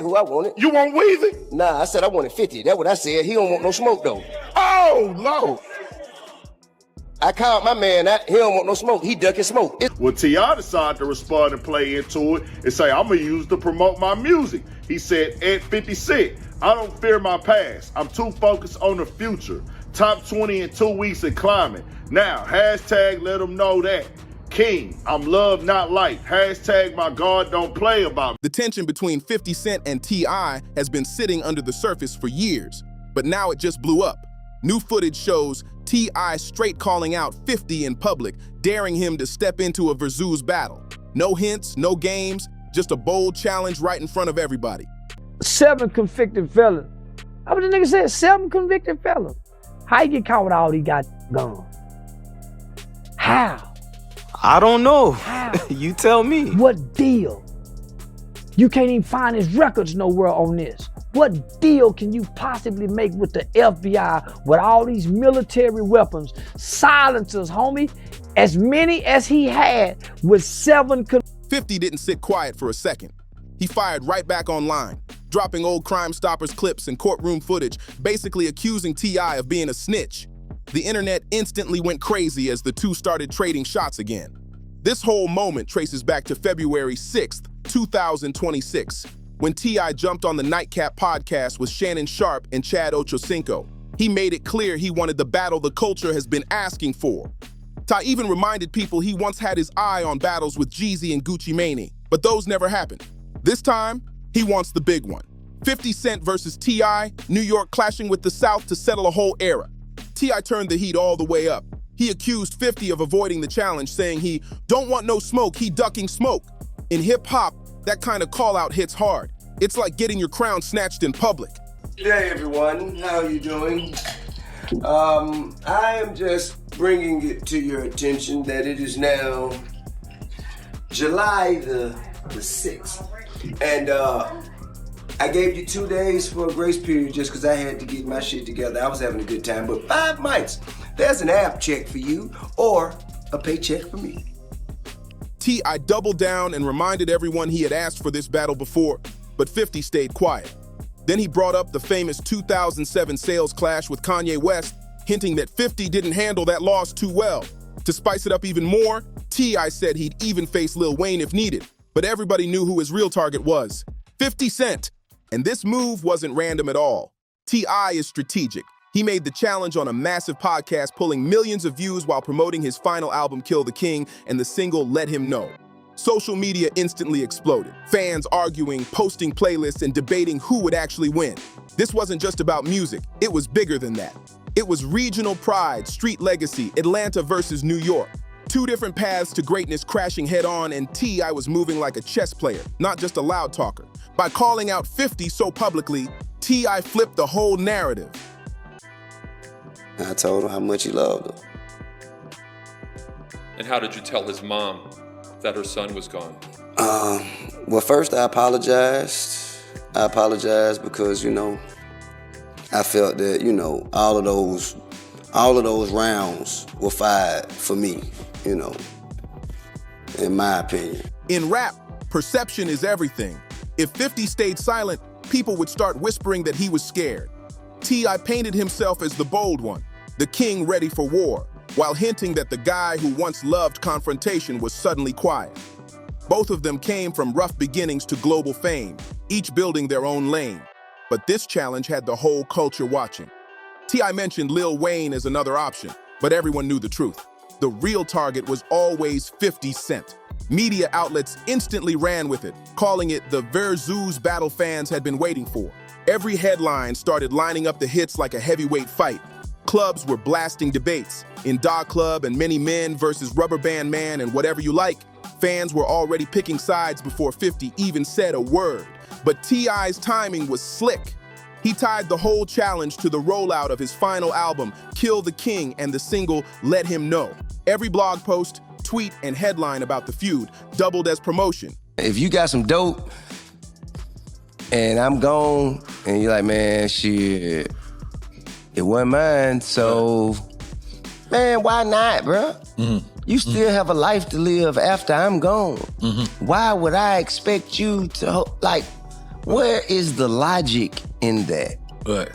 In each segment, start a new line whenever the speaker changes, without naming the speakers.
Who I wanted.
You want Weezy?
Nah, I said I wanted 50. That's what I said. He don't want no smoke, though.
Oh, Lord.
I called my man out. He don't want no smoke. He ducking smoke.
Well, T.I. decided to respond and play into it and say, I'm going to use it to promote my music. He said, at 50 Cent, I don't fear my past. I'm too focused on the future. Top 20 in 2 weeks and climbing. Now, hashtag let them know that. King, I'm love, not like. Hashtag my God don't play about me.
The tension between 50 Cent and T.I. has been sitting under the surface for years, but now it just blew up. New footage shows T.I. straight calling out 50 in public, daring him to step into a Verzuz battle. No hints, no games, just a bold challenge right in front of everybody.
7 convicted felons. How what the nigga said? 7 convicted felons. How you get caught with all these got guns? How?
I don't know.
How?
You tell me.
What deal? You can't even find his records nowhere on this. What deal can you possibly make with the FBI with all these military weapons, silencers, homie? As many as he had with 7.
50 didn't sit quiet for a second. He fired right back online, dropping old Crime Stoppers clips and courtroom footage, basically accusing T.I. of being a snitch. The internet instantly went crazy as the two started trading shots again. This whole moment traces back to February 6th, 2026, when T.I. jumped on the Nightcap Podcast with Shannon, Sharpe, and Chad Ochocinco. He made it clear he wanted the battle the culture has been asking for. Ty even reminded people he once had his eye on battles with Jeezy and Gucci Mane, but those never happened. This time, he wants the big one. 50 Cent versus T.I., New York clashing with the South to settle a whole era. T.I. turned the heat all the way up. He accused 50 of avoiding the challenge, saying he don't want no smoke, he ducking smoke. In hip-hop, that kind of call-out hits hard. It's like getting your crown snatched in public.
Hey everyone, how are you doing? I am just bringing it to your attention that it is now July the 6th. And I gave you 2 days for a grace period just because I had to get my shit together. I was having a good time, but 5 mics. There's an app check for you or a paycheck for me.
T.I. doubled down and reminded everyone he had asked for this battle before, but 50 stayed quiet. Then he brought up the famous 2007 sales clash with Kanye West, hinting that 50 didn't handle that loss too well. To spice it up even more, T.I. said he'd even face Lil Wayne if needed, but everybody knew who his real target was, 50 Cent. And this move wasn't random at all. T.I. is strategic. He made the challenge on a massive podcast, pulling millions of views while promoting his final album, Kill the King, and the single, Let Him Know. Social media instantly exploded. Fans arguing, posting playlists, and debating who would actually win. This wasn't just about music. It was bigger than that. It was regional pride, street legacy, Atlanta versus New York. 2 different paths to greatness crashing head-on, and T.I. was moving like a chess player, not just a loud talker. By calling out 50 so publicly, T.I. flipped the whole narrative.
I told him how much he loved her.
And how did you tell his mom that her son was gone?
Well, first I apologized. I apologized because, I felt that, all of those rounds were fired for me, in my opinion.
In rap, perception is everything. If 50 stayed silent, people would start whispering that he was scared. T.I. painted himself as the bold one, the king ready for war, while hinting that the guy who once loved confrontation was suddenly quiet. Both of them came from rough beginnings to global fame, each building their own lane. But this challenge had the whole culture watching. T.I. mentioned Lil Wayne as another option, but everyone knew the truth. The real target was always 50 Cent. Media outlets instantly ran with it, calling it the Verzuz battle fans had been waiting for. Every headline started lining up the hits like a heavyweight fight. Clubs were blasting debates. In Da Club and Many Men versus Rubber Band Man and Whatever You Like, fans were already picking sides before 50 even said a word. But T.I.'s timing was slick. He tied the whole challenge to the rollout of his final album, Kill the King, and the single, Let Him Know. Every blog post, tweet, and headline about the feud doubled as promotion.
If you got some dope and I'm gone and you're like, man, shit, it wasn't mine, so, man, why not, bro? Mm-hmm. You still have a life to live after I'm gone. Mm-hmm. Why would I expect you to, Where is the logic in that?
What?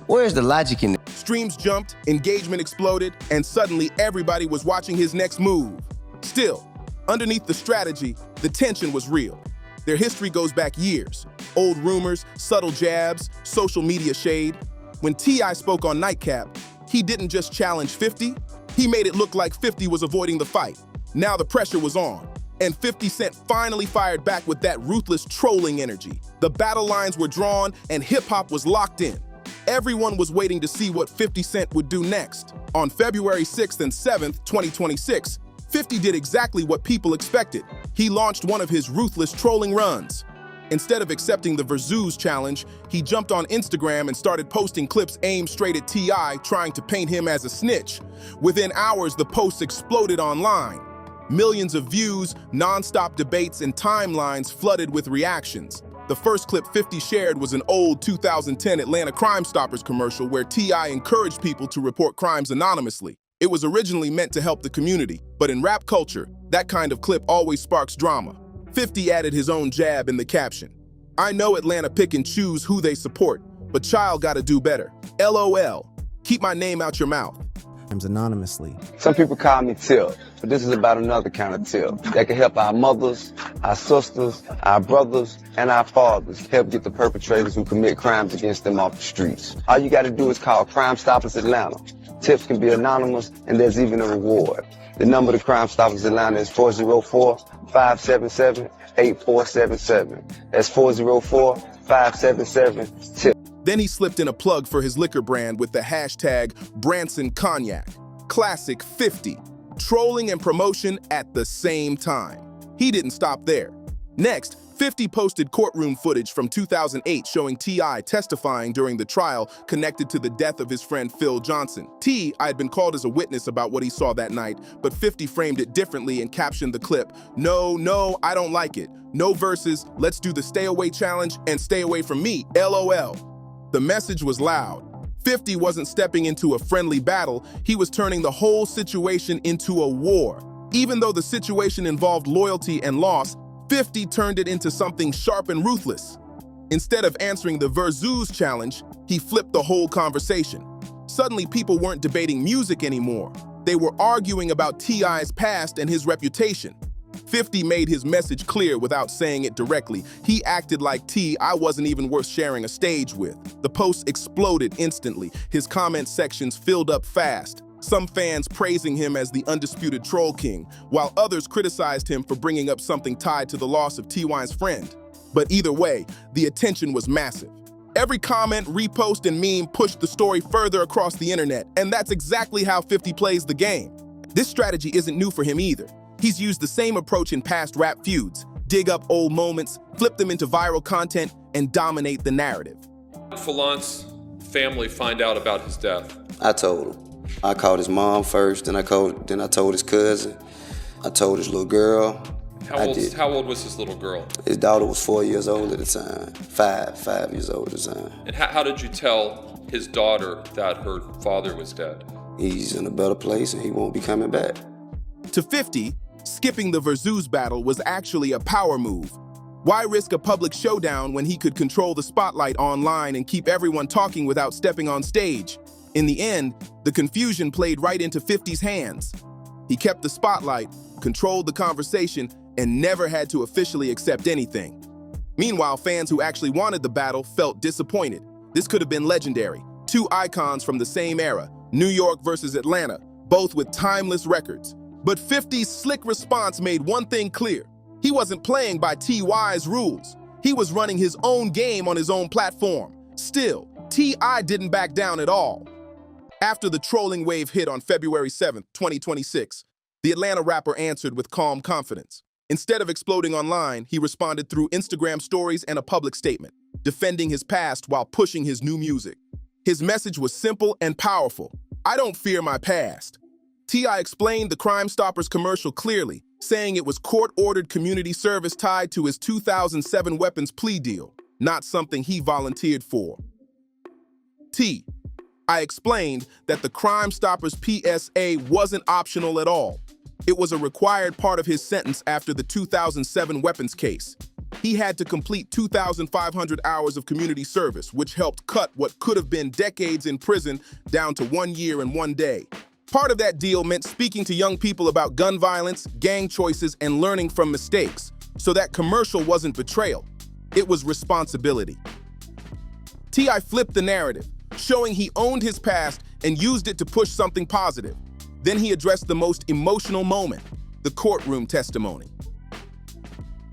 Where's the logic in that?
Streams jumped, engagement exploded, and suddenly everybody was watching his next move. Still, underneath the strategy, the tension was real. Their history goes back years. Old rumors, subtle jabs, social media shade. When T.I spoke on Nightcap, he didn't just challenge 50, he made it look like 50 was avoiding the fight. Now the pressure was on, and 50 Cent finally fired back with that ruthless trolling energy. The battle lines were drawn, and hip-hop was locked in. Everyone was waiting to see what 50 Cent would do next. On February 6th and 7th, 2026, 50 did exactly what people expected. He launched one of his ruthless trolling runs. Instead of accepting the Verzuz challenge, he jumped on Instagram and started posting clips aimed straight at T.I, trying to paint him as a snitch. Within hours, the posts exploded online. Millions of views, non-stop debates, and timelines flooded with reactions. The first clip 50 shared was an old 2010 Atlanta Crime Stoppers commercial where T.I encouraged people to report crimes anonymously. It was originally meant to help the community, but in rap culture, that kind of clip always sparks drama. 50 added his own jab in the caption. I know Atlanta pick and choose who they support, but child gotta do better. LOL. Keep my name out your mouth.
Anonymously.
Some people call me Tip, but this is about another kind of tip that can help our mothers, our sisters, our brothers, and our fathers help get the perpetrators who commit crimes against them off the streets. All you got to do is call Crime Stoppers Atlanta. Tips can be anonymous, and there's even a reward. The number to Crime Stoppers Atlanta is 404-577-8477. That's 404-577-TIP.
Then he slipped in a plug for his liquor brand with the hashtag Branson Cognac. Classic 50. Trolling and promotion at the same time. He didn't stop there. Next, 50 posted courtroom footage from 2008 showing T.I testifying during the trial connected to the death of his friend Phil Johnson. T.I had been called as a witness about what he saw that night, but 50 framed it differently and captioned the clip, No, I don't like it. No verses, let's do the stay away challenge and stay away from me, LOL. The message was loud. 50 wasn't stepping into a friendly battle, he was turning the whole situation into a war. Even though the situation involved loyalty and loss, 50 turned it into something sharp and ruthless. Instead of answering the Verzuz challenge, he flipped the whole conversation. Suddenly, people weren't debating music anymore. They were arguing about T.I.'s past and his reputation. 50 made his message clear without saying it directly. He acted like T.I wasn't even worth sharing a stage with. The posts exploded instantly. His comment sections filled up fast. Some fans praising him as the undisputed troll king, while others criticized him for bringing up something tied to the loss of T.Y.'s friend. But either way, the attention was massive. Every comment, repost, and meme pushed the story further across the internet, and that's exactly how 50 plays the game. This strategy isn't new for him either. He's used the same approach in past rap feuds: dig up old moments, flip them into viral content, and dominate the narrative.
Falant's family find out about his death?
I told him. I called his mom first, then I told his cousin. I told his little girl.
How old was his little girl?
His daughter was 4 years old at the time. Five years old at the time.
And how did you tell his daughter that her father was dead?
He's in a better place and he won't be coming back.
To 50, skipping the Verzuz battle was actually a power move. Why risk a public showdown when he could control the spotlight online and keep everyone talking without stepping on stage? In the end, the confusion played right into 50's hands. He kept the spotlight, controlled the conversation, and never had to officially accept anything. Meanwhile, fans who actually wanted the battle felt disappointed. This could have been legendary. Two icons from the same era, New York versus Atlanta, both with timeless records. But 50's slick response made one thing clear. He wasn't playing by T.Y.'s rules. He was running his own game on his own platform. Still, T.I didn't back down at all. After the trolling wave hit on February 7th, 2026, the Atlanta rapper answered with calm confidence. Instead of exploding online, he responded through Instagram stories and a public statement, defending his past while pushing his new music. His message was simple and powerful. I don't fear my past. T.I explained the Crime Stoppers commercial clearly, saying it was court-ordered community service tied to his 2007 weapons plea deal, not something he volunteered for. I explained that the Crime Stoppers PSA wasn't optional at all. It was a required part of his sentence after the 2007 weapons case. He had to complete 2,500 hours of community service, which helped cut what could have been decades in prison down to 1 year and 1 day. Part of that deal meant speaking to young people about gun violence, gang choices, and learning from mistakes. So that commercial wasn't betrayal. It was responsibility. T.I. flipped the narrative, showing he owned his past and used it to push something positive. Then he addressed the most emotional moment, the courtroom testimony.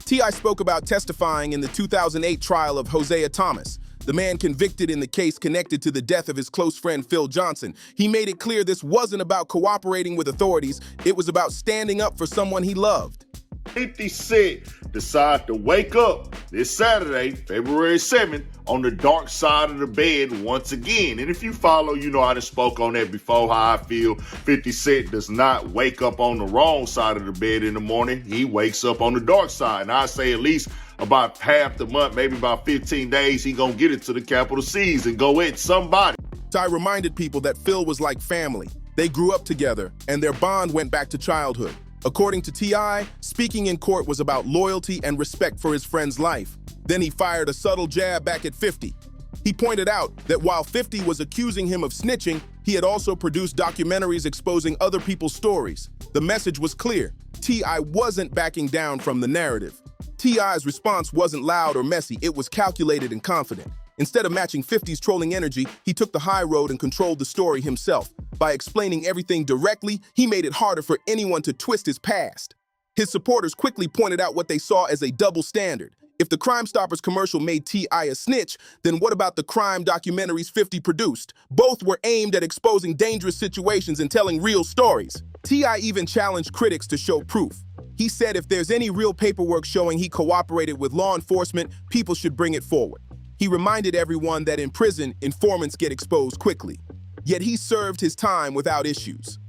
T.I. spoke about testifying in the 2008 trial of Hosea Thomas, the man convicted in the case connected to the death of his close friend Phil Johnson. He made it clear this wasn't about cooperating with authorities, it was about standing up for someone he loved.
50 Cent decided to wake up this Saturday, February 7th, on the dark side of the bed once again. And if you follow, you know I done spoke on that before, how I feel 50 Cent does not wake up on the wrong side of the bed in the morning. He wakes up on the dark side. And I say at least about half the month, maybe about 15 days, he gonna get it to the capital C's and go at somebody.
T.I. reminded people that Phil was like family. They grew up together, and their bond went back to childhood. According to T.I., speaking in court was about loyalty and respect for his friend's life. Then he fired a subtle jab back at 50. He pointed out that while 50 was accusing him of snitching, he had also produced documentaries exposing other people's stories. The message was clear. T.I. wasn't backing down from the narrative. T.I.'s response wasn't loud or messy, it was calculated and confident. Instead of matching 50's trolling energy, he took the high road and controlled the story himself. By explaining everything directly, he made it harder for anyone to twist his past. His supporters quickly pointed out what they saw as a double standard. If the Crime Stoppers commercial made T.I. a snitch, then what about the crime documentaries 50 produced? Both were aimed at exposing dangerous situations and telling real stories. T.I. even challenged critics to show proof. He said if there's any real paperwork showing he cooperated with law enforcement, people should bring it forward. He reminded everyone that in prison, informants get exposed quickly. Yet he served his time without issues.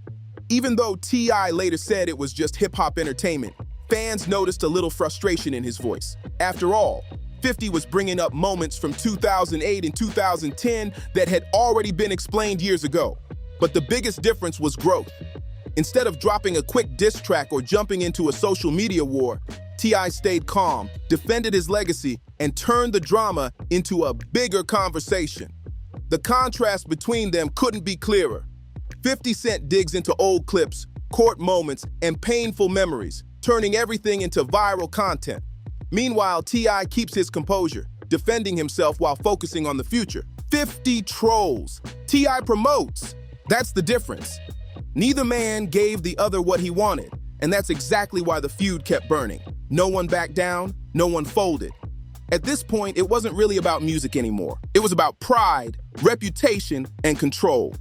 Even though T.I. later said it was just hip-hop entertainment, fans noticed a little frustration in his voice. After all, 50 was bringing up moments from 2008 and 2010 that had already been explained years ago. But the biggest difference was growth. Instead of dropping a quick diss track or jumping into a social media war, T.I. stayed calm, defended his legacy, and turned the drama into a bigger conversation. The contrast between them couldn't be clearer. 50 Cent digs into old clips, court moments, and painful memories, turning everything into viral content. Meanwhile, T.I. keeps his composure, defending himself while focusing on the future. 50 trolls. T.I. promotes. That's the difference. Neither man gave the other what he wanted, and that's exactly why the feud kept burning. No one backed down, no one folded. At this point, it wasn't really about music anymore. It was about pride, reputation, and control.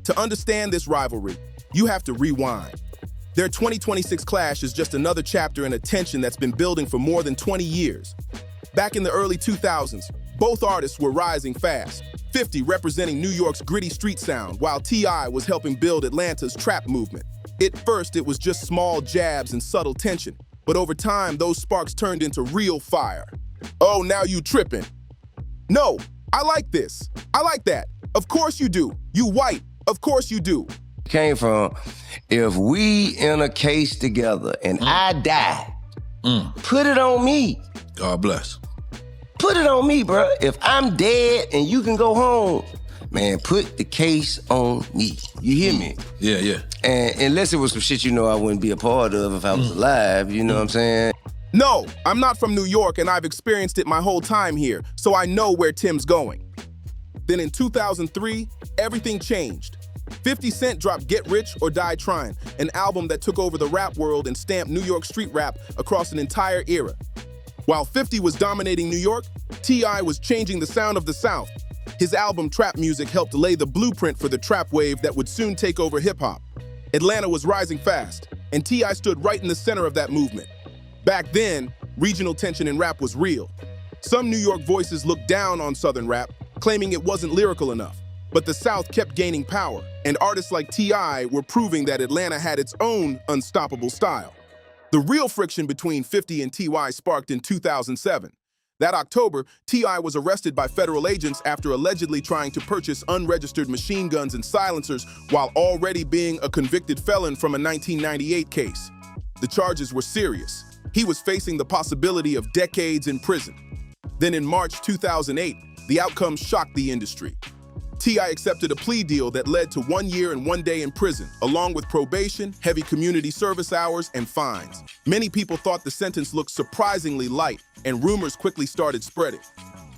To understand this rivalry, you have to rewind. Their 2026 clash is just another chapter in a tension that's been building for more than 20 years. Back in the early 2000s, both artists were rising fast. 50 representing New York's gritty street sound, while T.I. was helping build Atlanta's trap movement. At first, it was just small jabs and subtle tension, but over time, those sparks turned into real fire. Oh, now you tripping. No, I like this. I like that. Of course you do. You white. Of course you do.
Came from, if we in a case together and I die, put it on me.
God bless.
Put it on me, bro. If I'm dead and you can go home, man, put the case on me. You hear me?
Yeah, yeah.
And unless it was some shit I wouldn't be a part of if I was alive, you know what I'm saying?
No, I'm not from New York and I've experienced it my whole time here, so I know where Tim's going. Then in 2003, everything changed. 50 Cent dropped Get Rich or Die Trying, an album that took over the rap world and stamped New York street rap across an entire era. While 50 was dominating New York, T.I. was changing the sound of the South. His album Trap Music helped lay the blueprint for the trap wave that would soon take over hip-hop. Atlanta was rising fast, and T.I. stood right in the center of that movement. Back then, regional tension in rap was real. Some New York voices looked down on Southern rap, claiming it wasn't lyrical enough. But the South kept gaining power, and artists like T.I. were proving that Atlanta had its own unstoppable style. The real friction between 50 and T.I. sparked in 2007. That October, T.I. was arrested by federal agents after allegedly trying to purchase unregistered machine guns and silencers while already being a convicted felon from a 1998 case. The charges were serious. He was facing the possibility of decades in prison. Then in March 2008, the outcome shocked the industry. T.I. accepted a plea deal that led to 1 year and 1 day in prison, along with probation, heavy community service hours, and fines. Many people thought the sentence looked surprisingly light, and rumors quickly started spreading.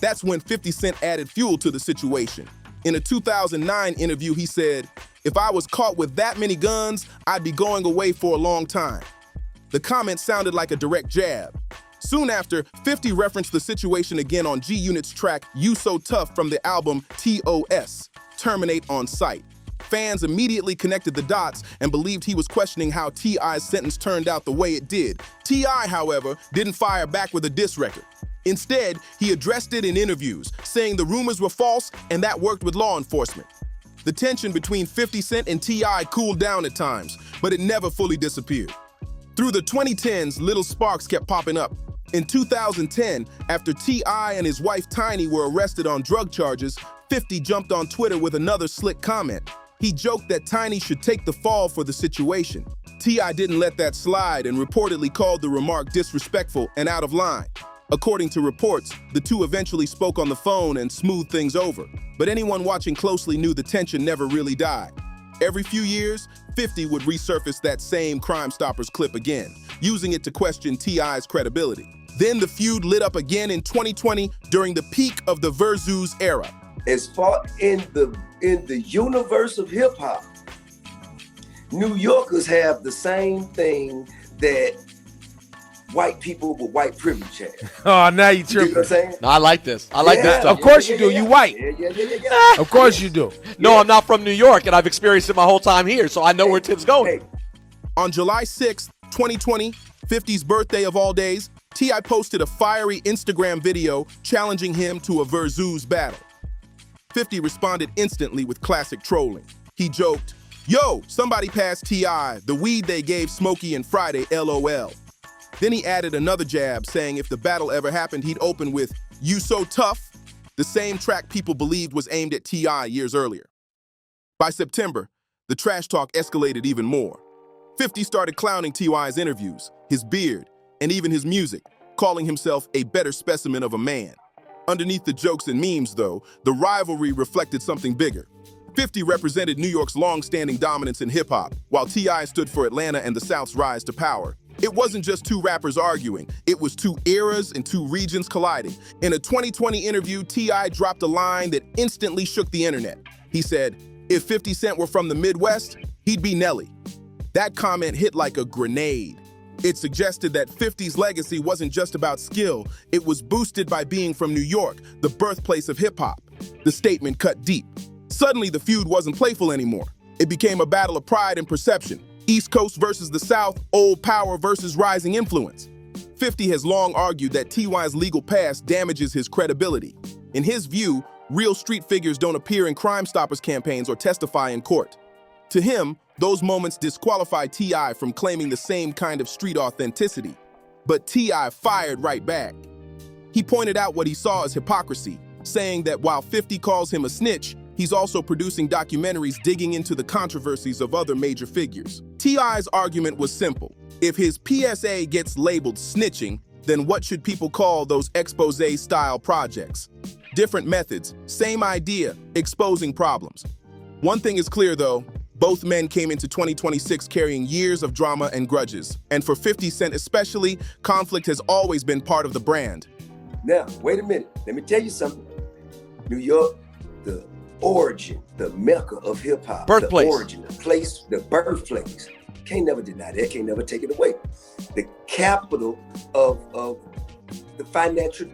That's when 50 Cent added fuel to the situation. In a 2009 interview, he said, "If I was caught with that many guns, I'd be going away for a long time." The comment sounded like a direct jab. Soon after, 50 referenced the situation again on G-Unit's track You So Tough from the album TOS, Terminate on Sight. Fans immediately connected the dots and believed he was questioning how T.I.'s sentence turned out the way it did. T.I., however, didn't fire back with a diss record. Instead, he addressed it in interviews, saying the rumors were false and that worked with law enforcement. The tension between 50 Cent and T.I. cooled down at times, but it never fully disappeared. Through the 2010s, little sparks kept popping up. In 2010, after T.I. and his wife Tiny were arrested on drug charges, 50 jumped on Twitter with another slick comment. He joked that Tiny should take the fall for the situation. T.I. didn't let that slide and reportedly called the remark disrespectful and out of line. According to reports, the two eventually spoke on the phone and smoothed things over. But anyone watching closely knew the tension never really died. Every few years, 50 would resurface that same Crime Stoppers clip again, using it to question T.I.'s credibility. Then the feud lit up again in 2020 during the peak of the Verzuz era.
As far in the universe of hip hop, New Yorkers have the same thing that white people with white privilege have.
Oh, now you
You know
tripping.
what I'm saying?
No, I like this. I like this stuff.
Of course you do. You white.
Yeah.
Of course you do.
No, I'm not from New York, and I've experienced it my whole time here, so I know where Tim's going.
Hey,
On July 6, 2020, 50's birthday of all days, T.I. posted a fiery Instagram video challenging him to a Verzuz battle. 50 responded instantly with classic trolling. He joked, "Yo, somebody pass T.I. the weed they gave Smokey and Friday, LOL." Then he added another jab, saying if the battle ever happened, he'd open with You So Tough, the same track people believed was aimed at T.I. years earlier. By September, the trash talk escalated even more. 50 started clowning T.I.'s interviews, his beard, and even his music, calling himself a better specimen of a man. Underneath the jokes and memes, though, the rivalry reflected something bigger. 50 represented New York's long-standing dominance in hip-hop, while T.I. stood for Atlanta and the South's rise to power. It wasn't just two rappers arguing, it was two eras and two regions colliding. In a 2020 interview, T.I. dropped a line that instantly shook the internet. He said, "If 50 Cent were from the Midwest, he'd be Nelly." That comment hit like a grenade. It suggested that 50's legacy wasn't just about skill, it was boosted by being from New York, the birthplace of hip-hop. The statement cut deep. Suddenly, the feud wasn't playful anymore. It became a battle of pride and perception. East Coast versus the South, old power versus rising influence. 50 has long argued that T.I.'s legal past damages his credibility. In his view, real street figures don't appear in Crime Stoppers campaigns or testify in court. To him, those moments disqualify T.I. from claiming the same kind of street authenticity. But T.I. fired right back. He pointed out what he saw as hypocrisy, saying that while 50 calls him a snitch, he's also producing documentaries digging into the controversies of other major figures. T.I.'s argument was simple. If his PSA gets labeled snitching, then what should people call those expose-style projects? Different methods, same idea, exposing problems. One thing is clear though, both men came into 2026 carrying years of drama and grudges. And for 50 Cent especially, conflict has always been part of the brand.
Now, wait a minute. Let me tell you something. New York, the origin, the mecca of hip hop.
Birthplace.
The origin, the place, the birthplace. Can't never deny that, can't never take it away. The capital of the financial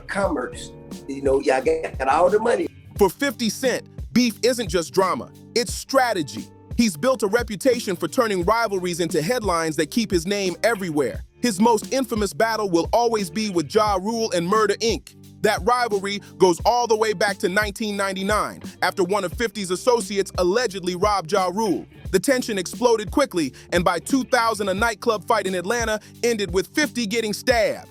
commerce. You know, y'all got all the money.
For 50 Cent, beef isn't just drama, it's strategy. He's built a reputation for turning rivalries into headlines that keep his name everywhere. His most infamous battle will always be with Ja Rule and Murder Inc. That rivalry goes all the way back to 1999, after one of 50's associates allegedly robbed Ja Rule. The tension exploded quickly, and by 2000, a nightclub fight in Atlanta ended with 50 getting stabbed.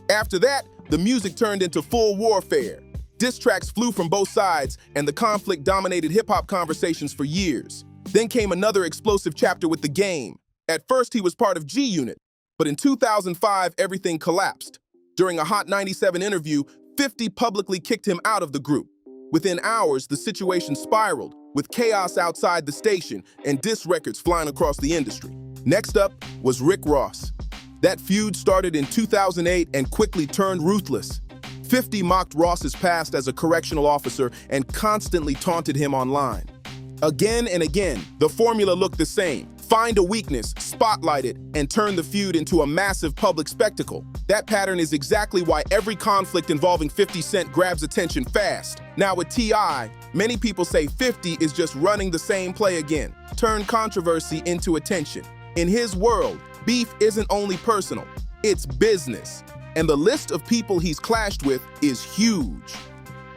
After that, the music turned into full warfare. Diss tracks flew from both sides, and the conflict dominated hip-hop conversations for years. Then came another explosive chapter with The Game. At first, he was part of G Unit, but in 2005, everything collapsed. During a Hot 97 interview, 50 publicly kicked him out of the group. Within hours, the situation spiraled, with chaos outside the station and diss records flying across the industry. Next up was Rick Ross. That feud started in 2008 and quickly turned ruthless. 50 mocked Ross's past as a correctional officer and constantly taunted him online. Again and again, the formula looked the same. Find a weakness, spotlight it, and turn the feud into a massive public spectacle. That pattern is exactly why every conflict involving 50 Cent grabs attention fast. Now with T.I., many people say 50 is just running the same play again. Turn controversy into attention. In his world, beef isn't only personal, it's business. And the list of people he's clashed with is huge.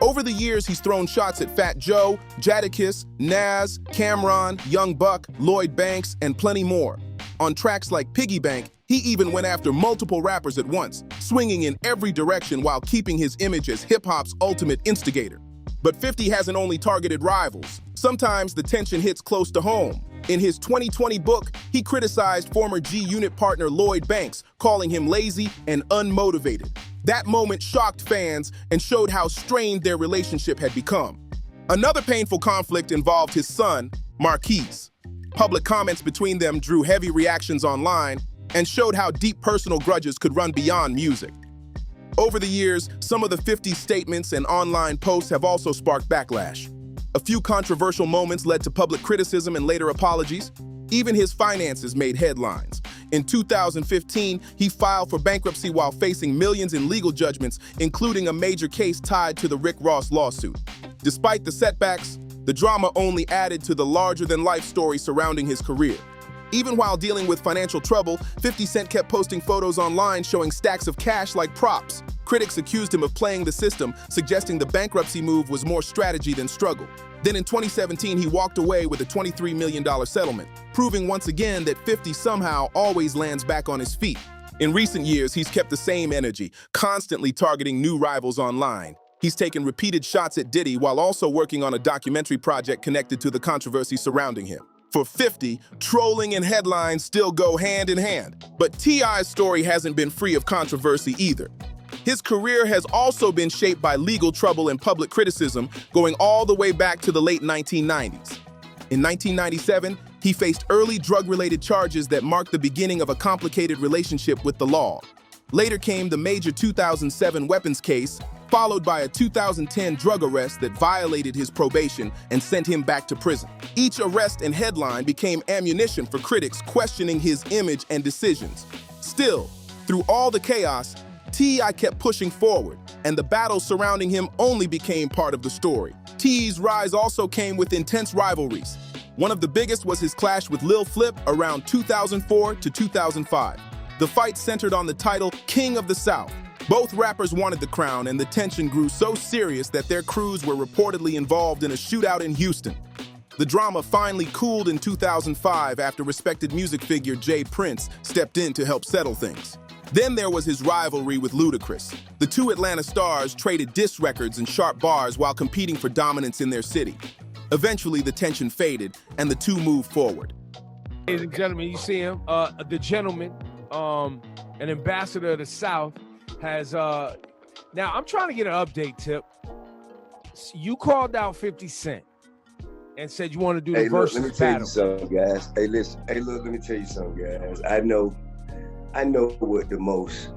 Over the years, he's thrown shots at Fat Joe, Jadakiss, Nas, Cameron, Young Buck, Lloyd Banks, and plenty more. On tracks like Piggy Bank, he even went after multiple rappers at once, swinging in every direction while keeping his image as hip-hop's ultimate instigator. But 50 hasn't only targeted rivals. Sometimes the tension hits close to home. In his 2020 book, he criticized former G Unit partner Lloyd Banks, calling him lazy and unmotivated. That moment shocked fans and showed how strained their relationship had become. Another painful conflict involved his son, Marquise. Public comments between them drew heavy reactions online and showed how deep personal grudges could run beyond music. Over the years, some of the 50's statements and online posts have also sparked backlash. A few controversial moments led to public criticism and later apologies. Even his finances made headlines. In 2015, he filed for bankruptcy while facing millions in legal judgments, including a major case tied to the Rick Ross lawsuit. Despite the setbacks, the drama only added to the larger-than-life story surrounding his career. Even while dealing with financial trouble, 50 Cent kept posting photos online showing stacks of cash like props. Critics accused him of playing the system, suggesting the bankruptcy move was more strategy than struggle. Then in 2017, he walked away with a $23 million settlement, proving once again that 50 somehow always lands back on his feet. In recent years, he's kept the same energy, constantly targeting new rivals online. He's taken repeated shots at Diddy while also working on a documentary project connected to the controversy surrounding him. For 50, trolling and headlines still go hand in hand. But T.I.'s story hasn't been free of controversy either. His career has also been shaped by legal trouble and public criticism, going all the way back to the late 1990s. In 1997, he faced early drug-related charges that marked the beginning of a complicated relationship with the law. Later came the major 2007 weapons case, followed by a 2010 drug arrest that violated his probation and sent him back to prison. Each arrest and headline became ammunition for critics questioning his image and decisions. Still, through all the chaos, T.I. kept pushing forward, and the battles surrounding him only became part of the story. T's rise also came with intense rivalries. One of the biggest was his clash with Lil Flip around 2004 to 2005. The fight centered on the title King of the South. Both rappers wanted the crown, and the tension grew so serious that their crews were reportedly involved in a shootout in Houston. The drama finally cooled in 2005 after respected music figure Jay Prince stepped in to help settle things. Then there was his rivalry with Ludacris. The two Atlanta stars traded diss records and sharp bars while competing for dominance in their city. Eventually, the tension faded, and the two moved forward.
Ladies and gentlemen, you see him, the gentleman, an ambassador of the South, has, now I'm trying to get an update, Tip. You called out 50 Cent and said you want to do the Verzuz battle.
Let me tell you something, guys. Hey, listen. Hey, look, let me tell you something, guys. I know what the most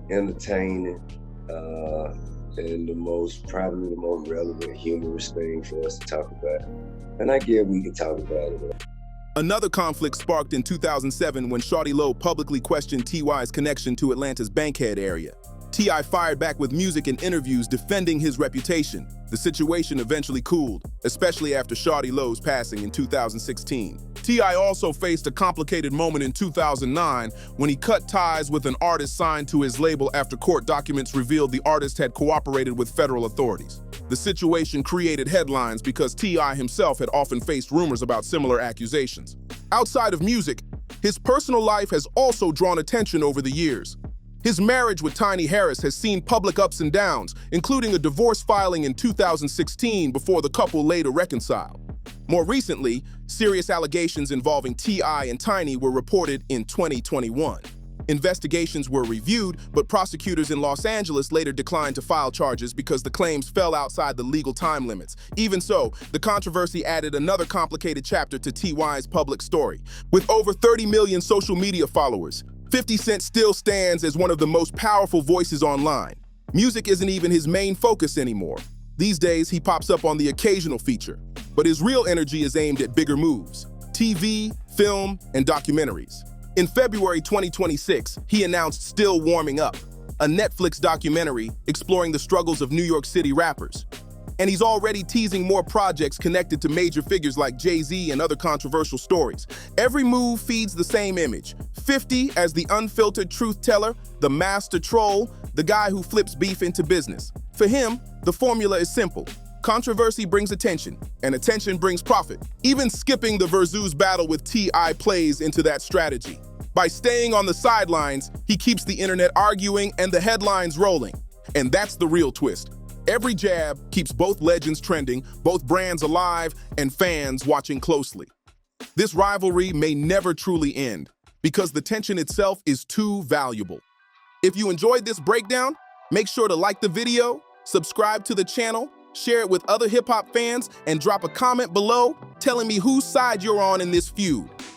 entertaining and probably the most relevant, humorous thing for us to talk about. And I guess we can talk about it.
Another conflict sparked in 2007 when Shawty Lo publicly questioned T.Y.'s connection to Atlanta's Bankhead area. T.I. fired back with music and interviews defending his reputation. The situation eventually cooled, especially after Shawty Lo's passing in 2016. T.I. also faced a complicated moment in 2009 when he cut ties with an artist signed to his label after court documents revealed the artist had cooperated with federal authorities. The situation created headlines because T.I. himself had often faced rumors about similar accusations. Outside of music, his personal life has also drawn attention over the years. His marriage with Tiny Harris has seen public ups and downs, including a divorce filing in 2016 before the couple later reconciled. More recently, Serious allegations involving T.I and Tiny were reported in 2021. Investigations were reviewed, but prosecutors in Los Angeles later declined to file charges because the claims fell outside the legal time limits. Even so, the controversy added another complicated chapter to T.Y.'s public story. With over 30 million social media followers, 50 Cent still stands as one of the most powerful voices online. Music isn't even his main focus anymore. These days, he pops up on the occasional feature, but his real energy is aimed at bigger moves: TV, film, and documentaries. In February 2026, he announced Still Warming Up, a Netflix documentary exploring the struggles of New York City rappers. And he's already teasing more projects connected to major figures like Jay-Z and other controversial stories. Every move feeds the same image: 50 as the unfiltered truth teller, the master troll, the guy who flips beef into business. For him, the formula is simple. Controversy brings attention, and attention brings profit. Even skipping the Verzuz battle with T.I plays into that strategy. By staying on the sidelines, he keeps the internet arguing and the headlines rolling. And that's the real twist. Every jab keeps both legends trending, both brands alive, and fans watching closely. This rivalry may never truly end, because the tension itself is too valuable. If you enjoyed this breakdown, make sure to like the video, subscribe to the channel, share it with other hip-hop fans, and drop a comment below telling me whose side you're on in this feud.